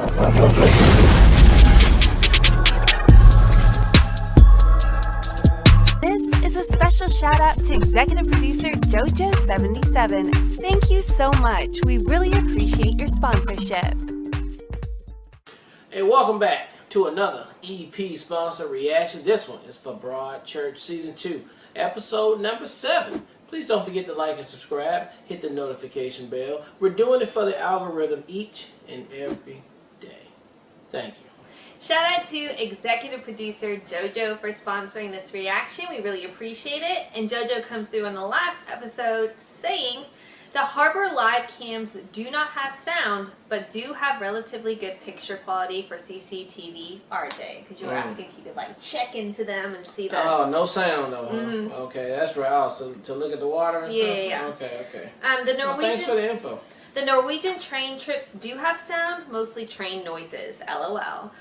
This is a special shout out to executive producer JoJo77. Thank you so much. We really appreciate your sponsorship. Hey, welcome back to another EP sponsor reaction. This one is for Broadchurch Season 2, Episode number 7. Please don't forget to like and subscribe. Hit the notification bell. We're doing it for the algorithm each and every day. Thank you. Shout out to executive producer JoJo for sponsoring this reaction. We really appreciate it. And JoJo comes through on the last episode saying the Harbor live cams do not have sound, but do have relatively good picture quality for CCTV RJ. Because you were asking if you could like check into them and see the... Oh, no sound though, huh? Okay, that's right. Oh, so to look at the water and stuff? Yeah. Okay. The Norwegian... Well, thanks for the info. The Norwegian train trips do have sound, mostly train noises, LOL.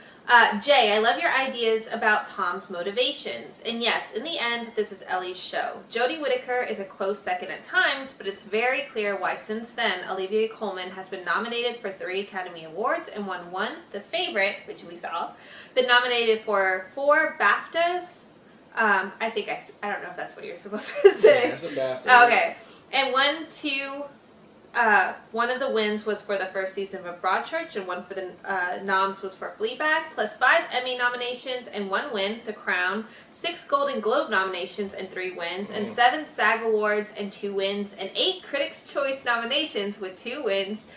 Jay, I love your ideas about Tom's motivations. And yes, in the end, this is Ellie's show. Jodie Whittaker is a close second at times, but it's very clear why since then, Olivia Colman has been nominated for 3 Academy Awards and won 1, The Favorite, which we saw, been nominated for 4 BAFTAs. I don't know if that's what you're supposed to say. Yeah, it's a BAFTA. Okay. And 1 of the wins was for the first season of Broadchurch, and 1 for the noms was for Fleabag, plus 5 Emmy nominations and 1 win, The Crown, 6 Golden Globe nominations and 3 wins, and 7 SAG Awards and 2 wins, and 8 Critics' Choice nominations with 2 wins.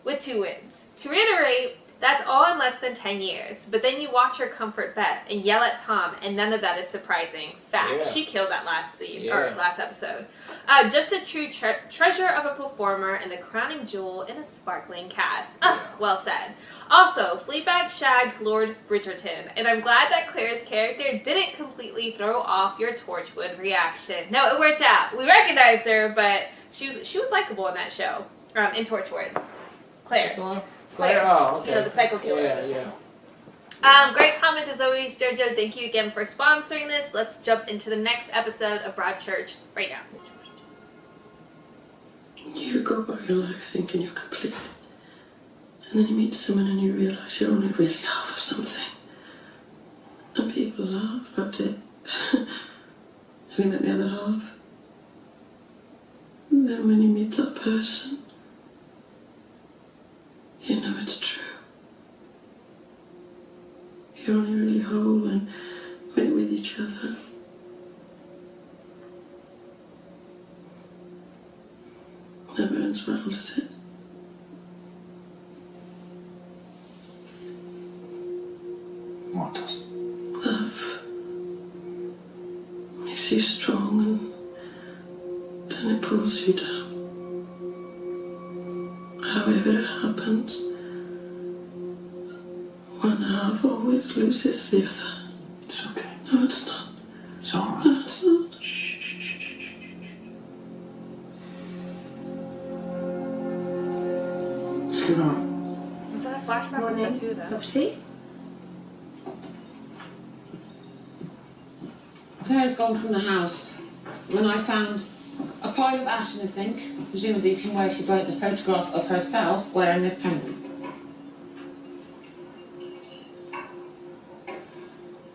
To reiterate, that's all in less than 10 years. But then you watch her comfort Beth and yell at Tom, and none of that is surprising. Fact, Yeah. she killed that last episode. Just a true treasure of a performer and the crowning jewel in a sparkling cast. Well said. Also, Fleabag shagged Lord Bridgerton, and I'm glad that Claire's character didn't completely throw off your Torchwood reaction. No, it worked out. We recognized her, but she was likable in that show, in Torchwood. Claire. Claire, oh, okay. You know, the psycho killer. Yeah. Great comments as always, JoJo. Thank you again for sponsoring this. Let's jump into the next episode of Broadchurch right now. You go by your life thinking you're complete. And then you meet someone and you realise you're only really half of something. And people laugh about it. Have you met the other half? And then when you meet that person, you know it's true. You're only really whole when you're with each other. Never ends well, does it? What does? Love makes you strong and then it pulls you down. However it happens, one half always loses the other. It's okay. No, it's not. It's all right. No, it's not. Shh. What's going on? Was that a flashback of the two of them? Cup of tea? Claire's gone from the house when I found a pile of ash in the sink, presumably from where she burnt the photograph of herself wearing this pendant.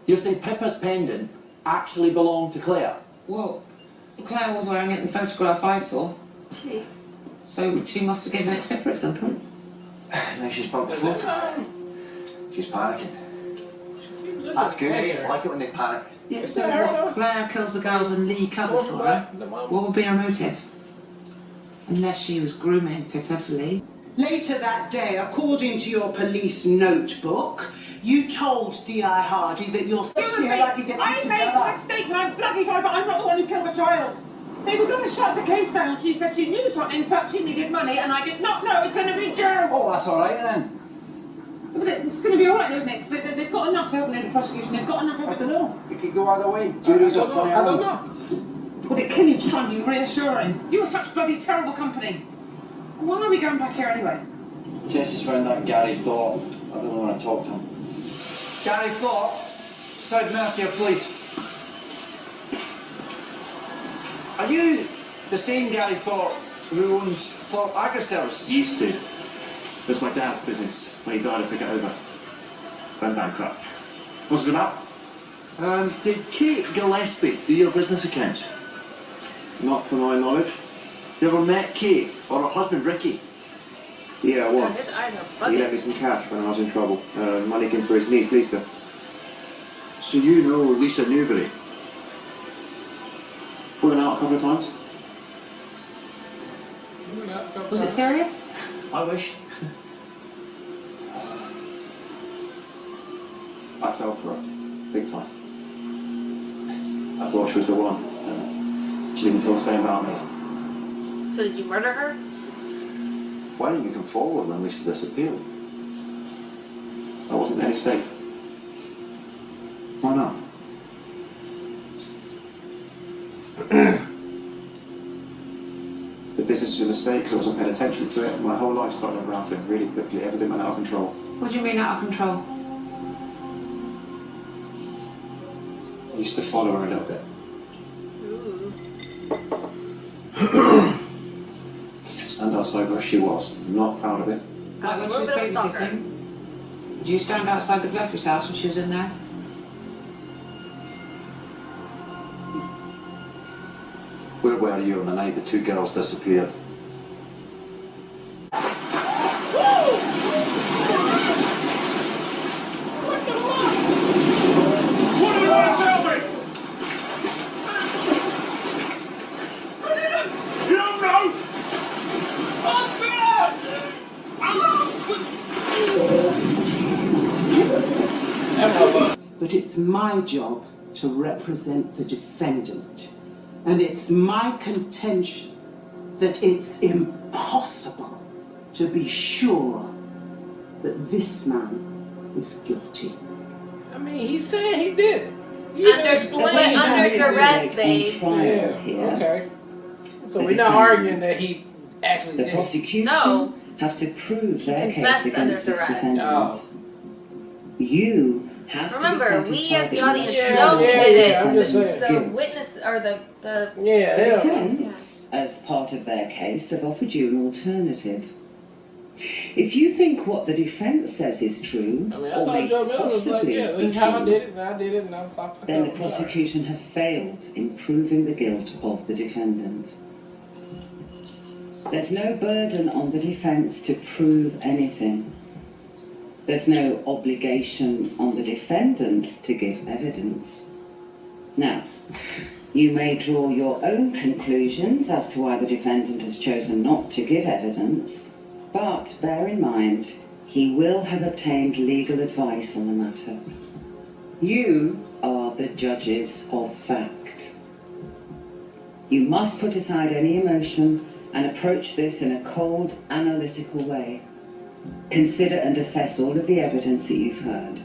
You think Pippa's pendant actually belonged to Claire? Whoa. Claire was wearing it in the photograph I saw. Tea. So she must have given it to Pippa at some point. Now she's burnt the photo. She's panicking. That's good. I like it when they panic. Yeah, so what? Claire kills the girls and Lee covers for her. What would be her motive? Unless she was grooming Pippa for Lee. Later that day, according to your police notebook, you told D.I. Hardy that your See how that can get I put made together. mistakes and I'm bloody sorry, but I'm not the one who killed the child. They were going to shut the case down. She said she knew something, but she needed money, and I did not know it was going to be Joe. Oh, that's all right then. But it's going to be all right, isn't it? 'Cause they've got enough, haven't they, the prosecution? They've got enough I evidence. don't know. It could go either way. Juries are funny. I don't know. Would it kill you to try and be reassuring? You were such bloody terrible company. Why are we going back here anyway? Jess has found that Gary Thorpe. I really want to talk to him. Gary Thorpe, South Mercia Police. Are you the same Gary Thorpe who owns Thorpe Agri Services? Used to. That's my dad's business. When he died, I took it over. Went bankrupt. What's it about? Did Kate Gillespie do your business accounts? Not to my knowledge. You ever met Kate or her husband Ricky? Yeah, His once. eyes are He bugging. lent me some cash when I was in trouble. Money came for his niece, Lisa. So you know Lisa Newbury? We went out a couple of times. Was it serious? I wish. I fell for her. Big time. I thought she was the one. She didn't feel the same about me. So did you murder her? Why didn't you come forward when Lisa disappeared? I wasn't in any state. Why not? The business was a mistake because I wasn't paying attention to it. My whole life started unraveling really quickly. Everything went out of control. What do you mean out of control? I used to follow her a little bit. Stand outside where she was. I'm not proud of it. Like when a she was little bit of a stalker. babysitting? Did you stand outside the Gillespie's house when she was in there? Where were you on the night the two girls disappeared? What do you want to tell me? You don't know? But it's my job to represent the defendant. And it's my contention that it's impossible to be sure that this man is guilty. I mean, he said he did it. He didn't But explain. under duress, babe. Yeah, okay. So we're not arguing that he actually The did it. prosecution No. have to prove their confessed case under against this duress. defendant. Oh. You have Remember, to be we satisfied as the that you audience are know sure he of did the it. I'm just defendant's saying. The guilt. witness or the The Yeah, yeah. defense, as part of their case, have offered you an alternative. If you think what the defense says is true, I mean, I or thought may Joe Miller was like, possibly yeah, be this is how I true, did it, and I did it, and I fucked up. then the I'm sorry. prosecution have failed in proving the guilt of the defendant. There's no burden on the defense to prove anything. There's no obligation on the defendant to give evidence. Now, you may draw your own conclusions as to why the defendant has chosen not to give evidence, but bear in mind, he will have obtained legal advice on the matter. You are the judges of fact. You must put aside any emotion and approach this in a cold, analytical way. Consider and assess all of the evidence that you've heard.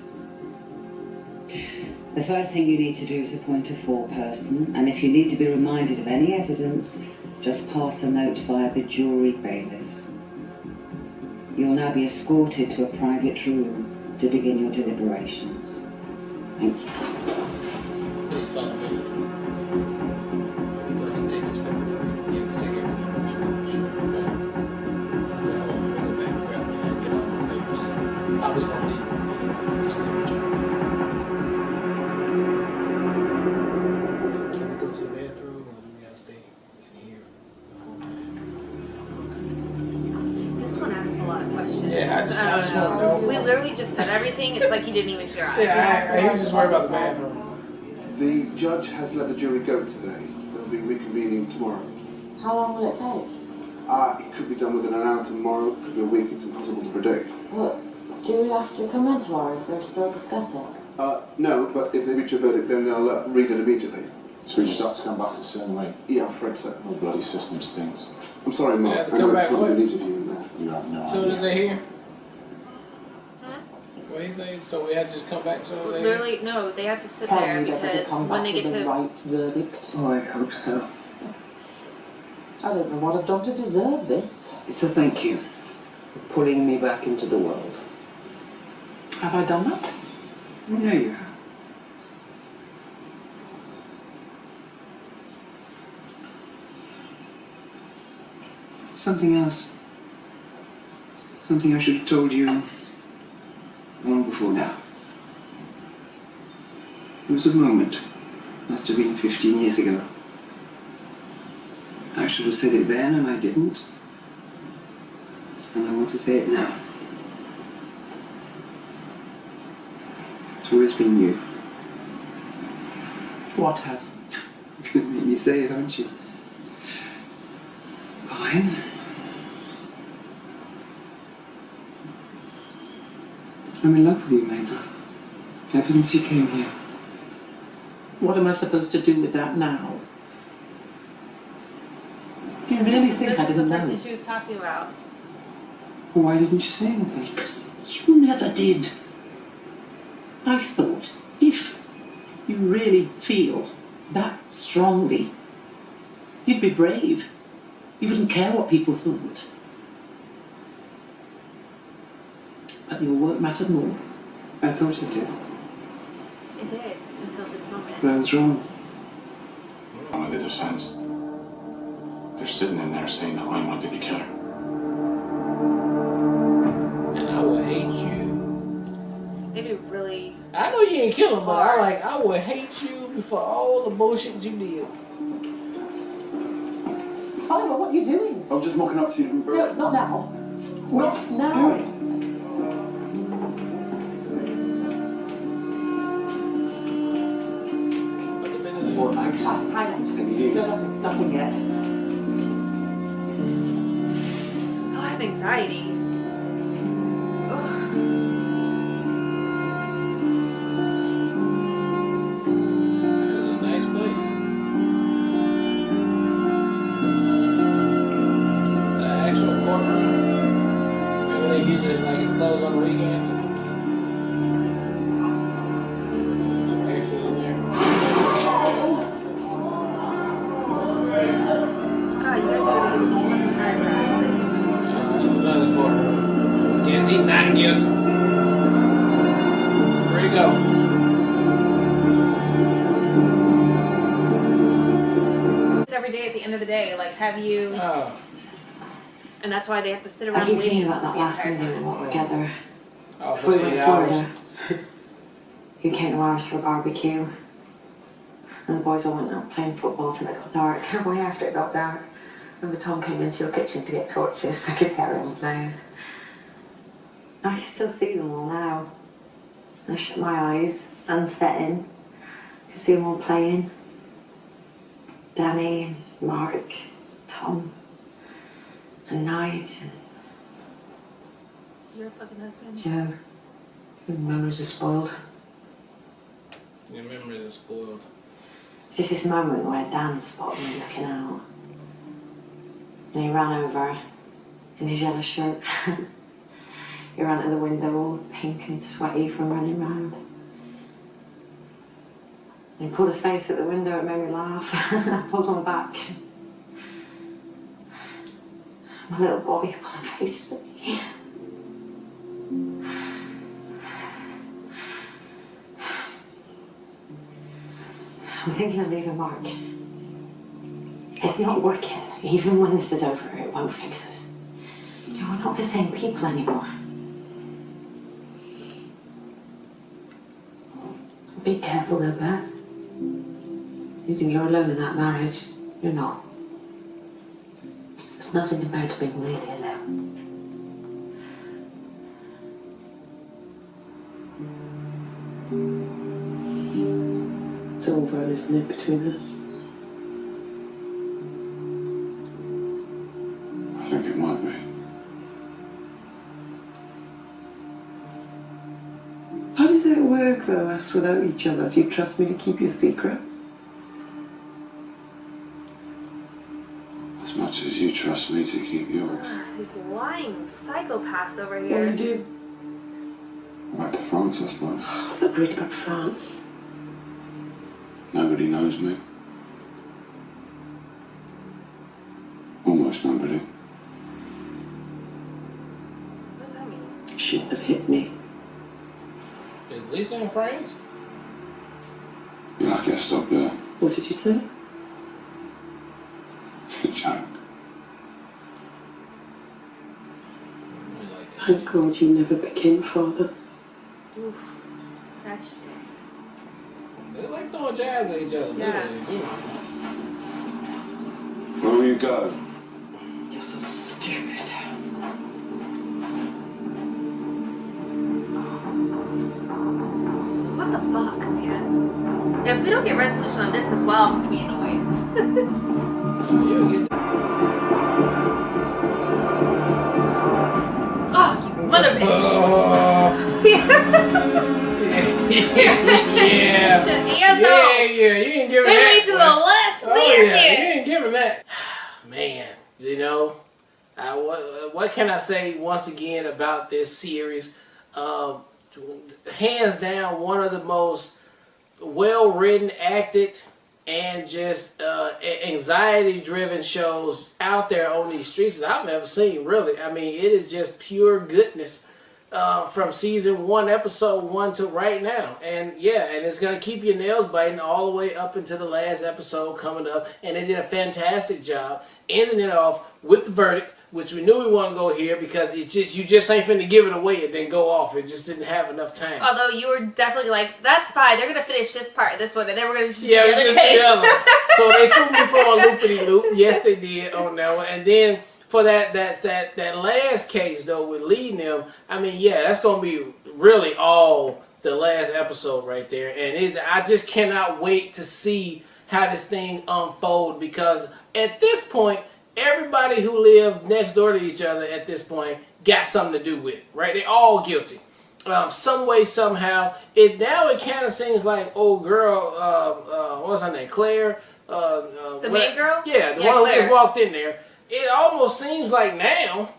The first thing you need to do is appoint a foreperson, and if you need to be reminded of any evidence, just pass a note via the jury bailiff. You'll now be escorted to a private room to begin your deliberations. Thank you. Please follow me. Go ahead and take this paper. Yeah, just take everything with you. Sure, okay. Okay, hold on. Let me go back and grab it. Get all my papers. I was gonna leave. Just come and check. Can we go to the bathroom, or do we gotta stay in here the whole time? This one asks a lot of questions. Yeah, I just don't wanna know. know. We literally just said everything. It's like he didn't even hear us. Yeah, he was just worried about the bathroom. The judge has let the jury go today. They'll be reconvening tomorrow. How long will it take? It could be done within an hour tomorrow, it could be a week, it's impossible to predict. But do we have to come in tomorrow if they're still discussing? No, but if they reach a verdict, then they'll read it immediately. So we just have to come back a certain way. Yeah, I'm afraid so. The bloody system stinks. I'm sorry, So they Mark. have to I come know back it's not what? been easy for you in there. You have no So idea. is they here? What he say? So we had to just come back so they... Literally, no, they have to sit Tell there me that it'll because come when back they get with the to... right verdict. Oh, I hope so. I don't know what I've done to deserve this. It's a thank you for pulling me back into the world. Have I done that? I know you have. Something else. Something I should have told you long before now. There was a moment, must have been 15 years ago. I should have said it then, and I didn't. And I want to say it now. It's always been you. What has? You're going to make me say it, aren't you? Fine. I'm in love with you, Maggie. Ever since you came here. What am I supposed to do with that now? Do you really think I didn't This is the know? person she was talking about. Well, why didn't you say anything? Because you never did. I thought if you really feel that strongly, you'd be brave. You wouldn't care what people thought. But your work mattered more. I thought it did. It did, until this moment. But I was wrong. One of the defense. They're sitting in there saying that I might be the killer. And I will hate you. They do really. I know you ain't kill him, but I will hate you for all the bullshit you did. Oliver, what are you doing? I'm just walking up to you. No, not now. Not now. What, thanks? Highlights. Any news? No, nothing yet. Oh, I have anxiety. It's a nice place. Actual courtroom. Maybe they use it like it's closed on the weekends. Some extras in there. God, you guys are gonna give me some fucking heart attack. That's another courtroom. Guess he not guilty. Free to go. It's every day at the end of the day. Like, have you. Oh. And that's why they have to sit I around keep waiting thinking about that the last entire Sunday we time. walked together. Oh, Before we for went 8 to hours. Florida. You came to ours for a barbecue. And the boys all went out playing football till it got dark. And way after it got dark, remember Tom came into your kitchen to get torches so I could carry on playing. I can still see them all now. I shut my eyes, sun setting, I can see them all playing. Danny, Mark, Tom, and Nige, and Your fucking husband. Joe. Your memories are spoiled. Your memories are spoiled. It's just this moment where Dan spotted me looking out. And he ran over in his yellow shirt. He ran to the window all pink and sweaty from running round. And he pulled a face at the window, it made me laugh. I pulled one back. My little boy pulling faces at me. I'm thinking of leaving Mark. It's not working. Even when this is over, it won't fix us. You know, we're not the same people anymore. Be careful though, Beth. You think you're alone in that marriage? You're not. It's nothing compared to being really alone. It's over, isn't it, between us? I think it might be. How does it work, though, us without each other? Do you trust me to keep your secrets? As much as you trust me to keep yours. These lying psychopaths over What here. do you do? Back to France, I suppose. What's so great about France? Nobody knows me. Almost nobody. What does that mean? You shouldn't have hit me. Is Lisa in France? You're lucky I stopped there. What did you say? It's a joke. I Thank God you never became father. Oof. That shit. They like throwing jabs at each other. Yeah. Where will you go? You're so stupid. What the fuck, man? If we don't get resolution on this as well, I'm gonna be annoyed. Oh, you mother bitch! Yeah. Such an Yeah, asshole. you ain't giving They that. wait to the one. last Oh, second. yeah, you ain't giving that. Man, you know, what can I say once again about this series? Hands down, one of the most well-written, acted, and just anxiety-driven shows out there on these streets that I've ever seen, really. I mean, it is just pure goodness from season 1, episode 1 to right now. And yeah, and it's going to keep your nails biting all the way up into the last episode coming up. And they did a fantastic job ending it off with the verdict, which we knew we wouldn't go here because it's just you just ain't finna give it away and then go off. It just didn't have enough time. Although you were definitely like, that's fine, they're gonna finish this part of this one, and then we're gonna just do Yeah, the we other just case. So they threw me for a loopity-loop. Yes, they did on that one. And then for that last case though with leading them, I mean, yeah, that's gonna be really all the last episode right there. And I just cannot wait to see how this thing unfold because at this point, everybody who lived next door to each other at this point got something to do with it, right? They're all guilty. Some way, somehow. It kind of seems like old girl, what's her name, Claire? The main girl? Yeah, the Yeah, one Claire. who just walked in there. It almost seems like now,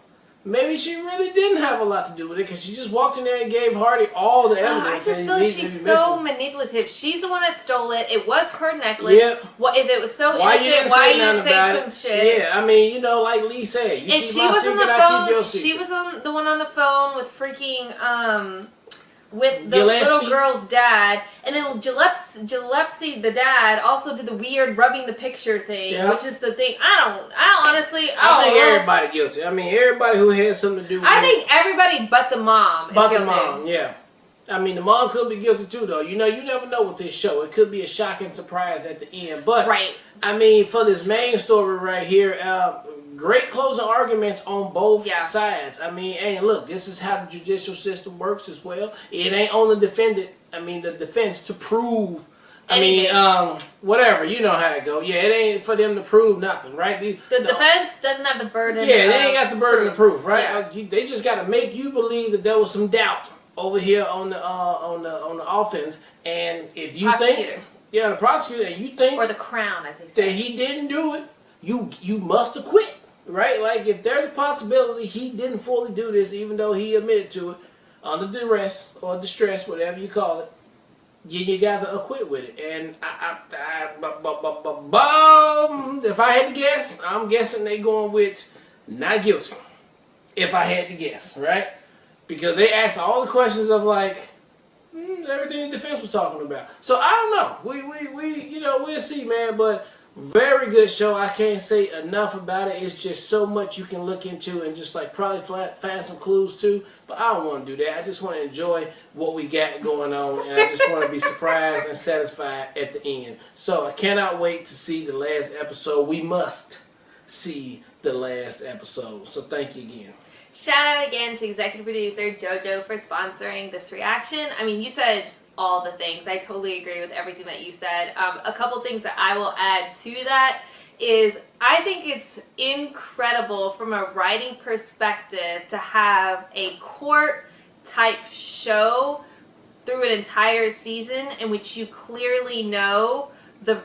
maybe she really didn't have a lot to do with it because she just walked in there and gave Hardy all the evidence. I just and feel he she's missing. so manipulative. She's the one that stole it. It was her necklace. Yep. What if it was so Why you innocent? didn't Why say you nothing didn't about say it? some shit? Yeah, I mean, you know, like Lee said, you And keep she my was on secret, the I keep your phone. secret. She was the one on the phone with freaking with the Gillespie? little girl's dad, and then Gillespie, the dad, also did the weird rubbing the picture thing, Yeah. which is the thing. I honestly, I think don't know. everybody guilty. I mean, everybody who had something to do with I it. think everybody but the mom is But guilty. the mom, yeah. I mean, the mom could be guilty too, though. You know, you never know with this show. It could be a shocking surprise at the end. But, Right. I mean, for this main story right here, great closing arguments on both sides. I mean, hey, look, this is how the judicial system works as well. It ain't on the defendant, the defense to prove. Whatever, you know how it go. Yeah, it ain't for them to prove nothing, right? The defense doesn't have the burden. Yeah, they ain't got the burden of proof, right? Yeah. They just got to make you believe that there was some doubt over here on the offense, and if you think, the prosecutor, and you think, or the crown, as they say, that he didn't do it, you must acquit, right? Like if there's a possibility he didn't fully do this, even though he admitted to it, under duress or distress, whatever you call it, you got to acquit with it. And if I had to guess, I'm guessing they going with not guilty. If I had to guess, right? Because they asked all the questions of like everything the defense was talking about. So I don't know. We'll see, man. But very good show. I can't say enough about it. It's just so much you can look into and just like probably find some clues too. But I don't want to do that. I just want to enjoy what we got going on, and I just want to be surprised and satisfied at the end. So I cannot wait to see the last episode. We must see the last episode. So thank you again. Shout out again to executive producer JoJo for sponsoring this reaction. I mean, you said all the things. I totally agree with everything that you said. A couple things that I will add to that is I think it's incredible from a writing perspective to have a court type show through an entire season in which you clearly know the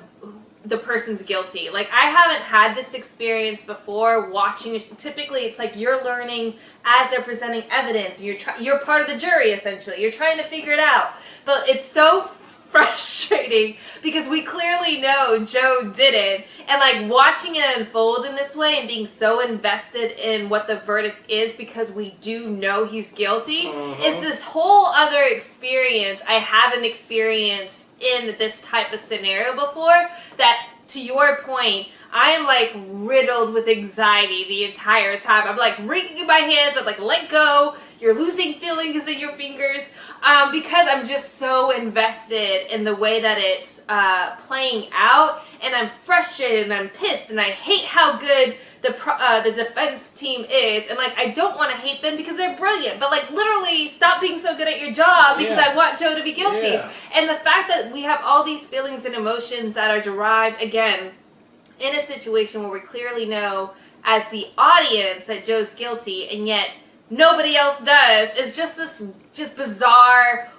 person's guilty. Like, I haven't had this experience before watching. Typically, it's like you're learning as they're presenting evidence. You're part of the jury, essentially. You're trying to figure it out. But it's so frustrating because we clearly know Joe did it. And, like, watching it unfold in this way and being so invested in what the verdict is because we do know he's guilty is this whole other experience I haven't experienced in this type of scenario before, that to your point, I am like riddled with anxiety the entire time. I'm like wringing my hands. I'm like, let go. you're losing feelings in your fingers, because I'm just so invested in the way that it's playing out, and I'm frustrated and I'm pissed and I hate how good the defense team is, and like I don't want to hate them because they're brilliant, but like literally stop being so good at your job because I want Joe to be guilty. Yeah. And the fact that we have all these feelings and emotions that are derived again in a situation where we clearly know as the audience that Joe's guilty, and yet nobody else does, is just this bizarre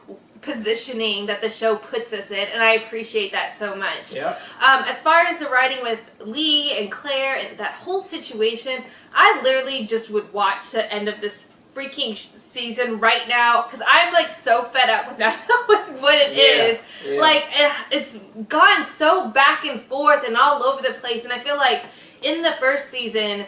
positioning that the show puts us in, and I appreciate that so much. Yep. As far as the writing with Lee and Claire and that whole situation, I literally just would watch the end of this freaking season right now because I'm like so fed up with not knowing what it is. Yeah. Like it's gone so back and forth and all over the place, and I feel like in the first season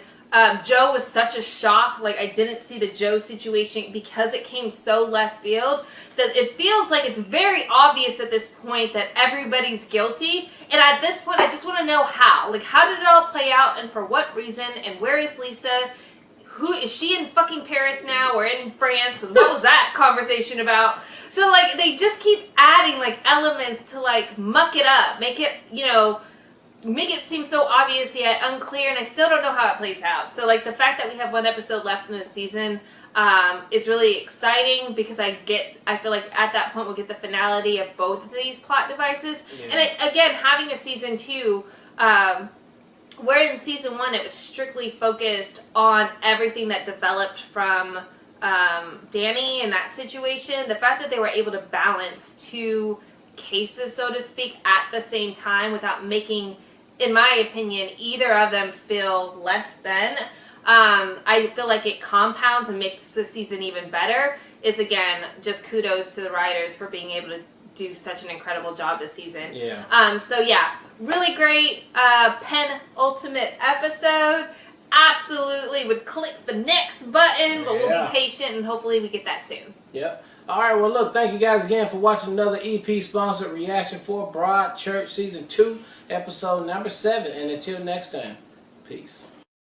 Joe was such a shock. Like I didn't see the Joe situation because it came so left field that it feels like it's very obvious at this point that everybody's guilty, and at this point I just want to know how. Like how did it all play out and for what reason, and where is Lisa? Who is she in fucking Paris now or in France? Because what was that conversation about? So like they just keep adding like elements to like muck it up, make it, you know, make it seem so obvious yet unclear, and I still don't know how it plays out. So like the fact that we have one episode left in the season is really exciting because I feel like at that point we'll get the finality of both of these plot devices. Yeah. And again, having a season 2, where in season 1 it was strictly focused on everything that developed from Danny and that situation, the fact that they were able to balance 2 cases, so to speak, at the same time without making, in my opinion, either of them feel less than, I feel like it compounds and makes the season even better, is again, just kudos to the writers for being able to do such an incredible job this season. Yeah. So yeah, really great penultimate episode. Absolutely would click the next button, but we'll be patient and hopefully we get that soon. Yep. All right, well, look, thank you guys again for watching another EP-sponsored reaction for Broadchurch Season 2, Episode number 7. And until next time, peace.